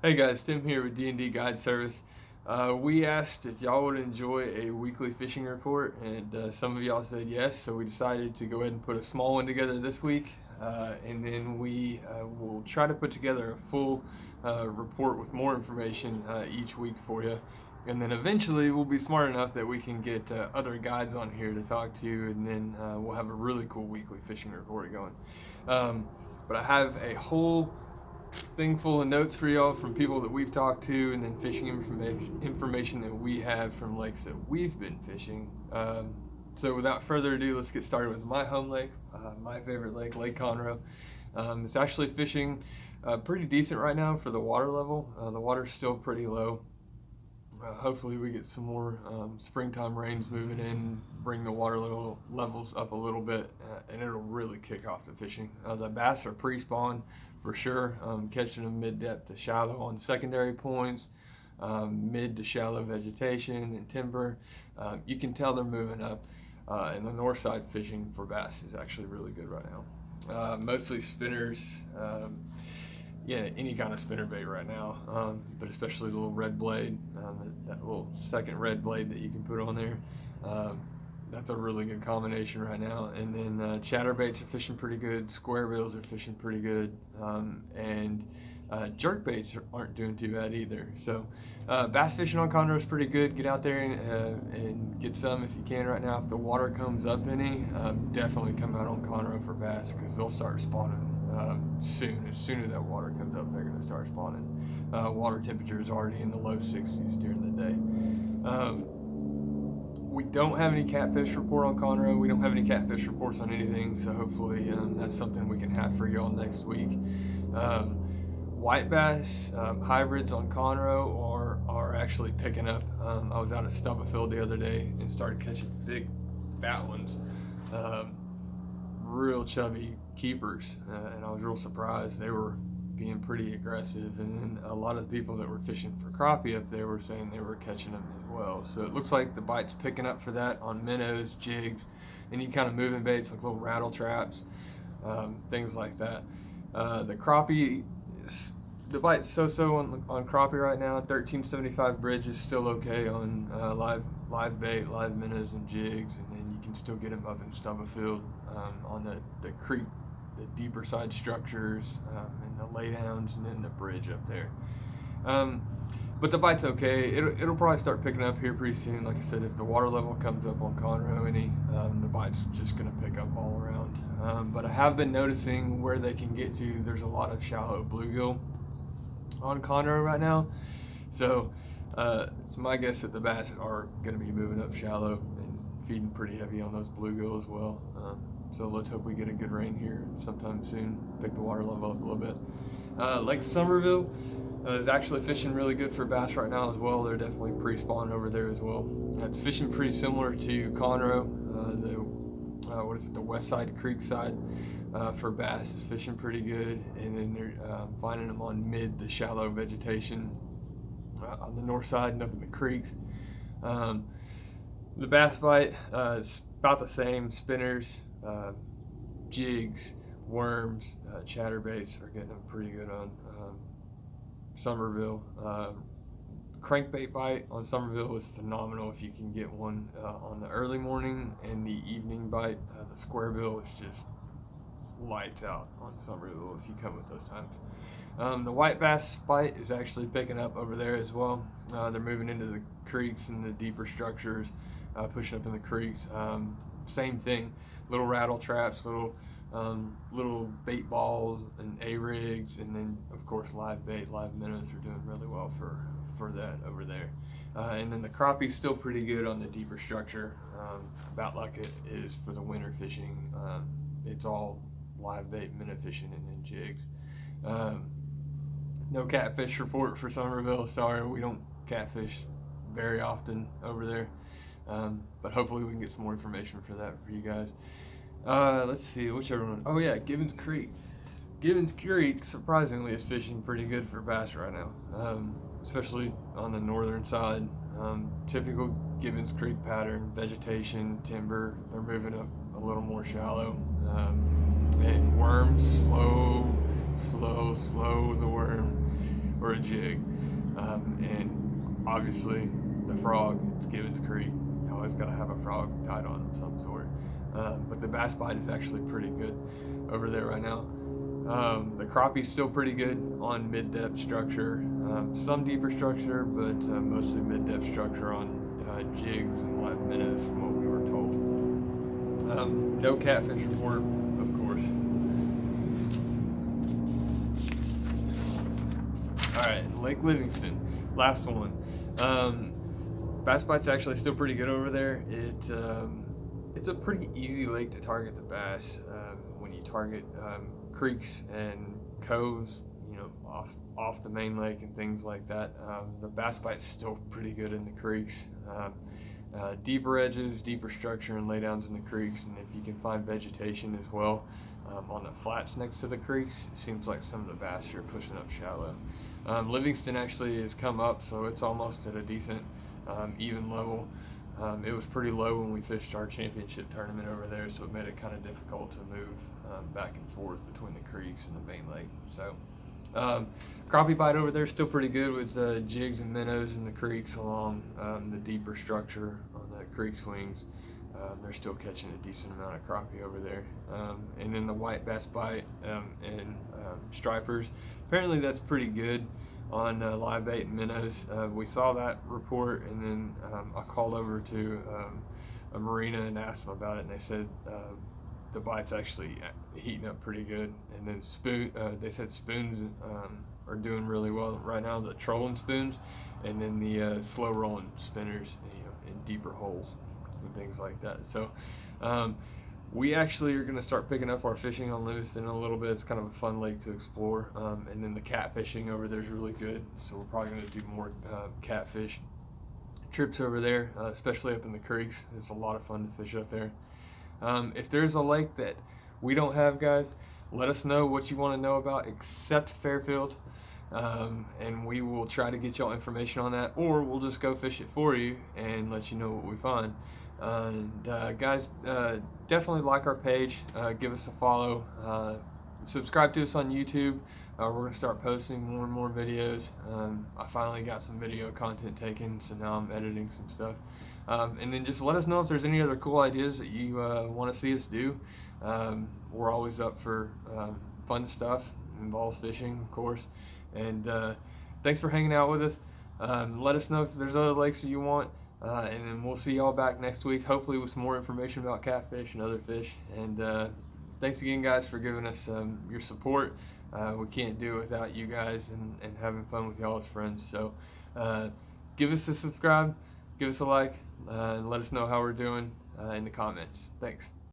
Hey guys, Tim here with D&D Guide Service. We asked if y'all would enjoy a weekly fishing report, and some of y'all said yes, so we decided to go ahead and put a small one together this week, and then we will try to put together a full report with more information each week for you. And then eventually we'll be smart enough that we can get other guides on here to talk to, and then we'll have a really cool weekly fishing report going. But I have a whole thing full of notes for y'all from people that we've talked to, and then fishing information that we have from lakes that we've been fishing. So without further ado, let's get started with my home lake, my favorite lake, Lake Conroe. It's actually fishing pretty decent right now for the water level. The water's still pretty low. Hopefully we get some more springtime rains moving in, bring the water levels up a little bit, and it'll really kick off the fishing. The bass are pre-spawn for sure, catching them mid-depth to shallow on secondary points, mid to shallow vegetation and timber. You can tell they're moving up, and the north side fishing for bass is actually really good right now. Mostly spinners. Yeah, any kind of spinnerbait right now, but especially the little red blade, that little second red blade that you can put on there. That's a really good combination right now. And then chatterbaits are fishing pretty good, square bills are fishing pretty good, and jerkbaits aren't doing too bad either. So bass fishing on Conroe is pretty good. Get out there and get some if you can right now. If the water comes up any, definitely come out on Conroe for bass, because they'll start spawning soon. As soon as that water comes up, they're going to start spawning. Water temperature is already in the low 60s during the day. We don't have any catfish report on Conroe. We don't have any catfish reports on anything, so hopefully that's something we can have for y'all next week. White bass hybrids on Conroe are actually picking up. I was out at Somerville the other day and started catching big fat ones. Real chubby keepers, and I was real surprised. They were being pretty aggressive, and then a lot of the people that were fishing for crappie up there were saying they were catching them as well. So it looks like the bite's picking up for that on minnows, jigs, any kind of moving baits like little rattle traps, things like that. The crappie, the bite's so on crappie right now. 1375 bridge is still okay on live bait, live minnows and jigs, and then you can still get them up in Somerville on the creek, the deeper side structures, and the laydowns, and then the bridge up there. But the bite's okay. It'll probably start picking up here pretty soon. Like I said, if the water level comes up on Conroe any, the bite's just going to pick up all around. But I have been noticing where they can get to. There's a lot of shallow bluegill on Conroe right now. So it's my guess that the bass are going to be moving up shallow and feeding pretty heavy on those bluegill as well. So let's hope we get a good rain here sometime soon, pick the water level up a little bit. Lake Somerville is actually fishing really good for bass right now as well. They're definitely pre-spawn over there as well. It's fishing pretty similar to Conroe. The West Side Creek side for bass is fishing pretty good, and then they're finding them on mid to shallow vegetation on the north side and up in the creeks. The bass bite is about the same. Spinners, jigs, worms, chatterbaits are getting them pretty good on Somerville. Crankbait bite on Somerville is phenomenal if you can get one on the early morning, and the evening bite, the square bill, is just lights out on Somerville if you come at those times. The white bass bite is actually picking up over there as well. They're moving into the creeks and the deeper structures, pushing up in the creeks. Same thing, little rattle traps, little bait balls and A-rigs, and then of course live bait, live minnows are doing really well for that over there. And then the crappie's still pretty good on the deeper structure, about like it is for the winter fishing. It's all live bait, minnow fishing, and then jigs. No catfish report for Somerville. Sorry, we don't catfish very often over there. But hopefully we can get some more information for that for you guys. Let's see, whichever one. Oh yeah, Gibbons Creek. Gibbons Creek, surprisingly, is fishing pretty good for bass right now, especially on the northern side. Typical Gibbons Creek pattern, vegetation, timber. They're moving up a little more shallow. And worms, slow the worm. or a jig. And obviously the frog, it's Gibbons Creek. You always got to have a frog tied on of some sort. But the bass bite is actually pretty good over there right now. The crappie's still pretty good on mid-depth structure, some deeper structure, but mostly mid-depth structure on jigs and live minnows from what we were told. No catfish report, of course. Alright, Lake Livingston, last one. Bass bite's actually still pretty good over there. It's a pretty easy lake to target the bass when you target creeks and coves, you know, off the main lake and things like that. The bass bite's still pretty good in the creeks. Deeper edges, deeper structure, and laydowns in the creeks, and if you can find vegetation as well on the flats next to the creeks, it seems like some of the bass are pushing up shallow. Livingston actually has come up, so it's almost at a decent even level. It was pretty low when we fished our championship tournament over there, so it made it kind of difficult to move back and forth between the creeks and the main lake. So crappie bite over there is still pretty good with jigs and minnows in the creeks along the deeper structure on the creek swings. They're still catching a decent amount of crappie over there. And then the white bass bite and stripers, apparently that's pretty good on live bait and minnows. We saw that report, and then I called over to a marina and asked them about it, and they said the bite's actually heating up pretty good. And then they said spoons are doing really well right now, the trolling spoons, and then the slow rolling spinners, you know, in deeper holes and things like that. So we actually are going to start picking up our fishing on Livingston a little bit. It's kind of a fun lake to explore. And then the catfishing over there is really good, so we're probably going to do more catfish trips over there, especially up in the creeks. It's a lot of fun to fish up there. If there's a lake that we don't have, guys, let us know what you want to know about except Fairfield, and we will try to get y'all information on that, or we'll just go fish it for you and let you know what we find. Guys, definitely like our page, give us a follow, subscribe to us on YouTube. We're going to start posting more and more videos. I finally got some video content taken, so now I'm editing some stuff. And then just let us know if there's any other cool ideas that you want to see us do. We're always up for fun stuff, involves fishing, of course. And thanks for hanging out with us. Let us know if there's other lakes that you want. And then we'll see y'all back next week, hopefully with some more information about catfish and other fish. And thanks again, guys, for giving us your support. We can't do it without you guys and having fun with y'all as friends. So give us a subscribe, give us a like, and let us know how we're doing in the comments. Thanks.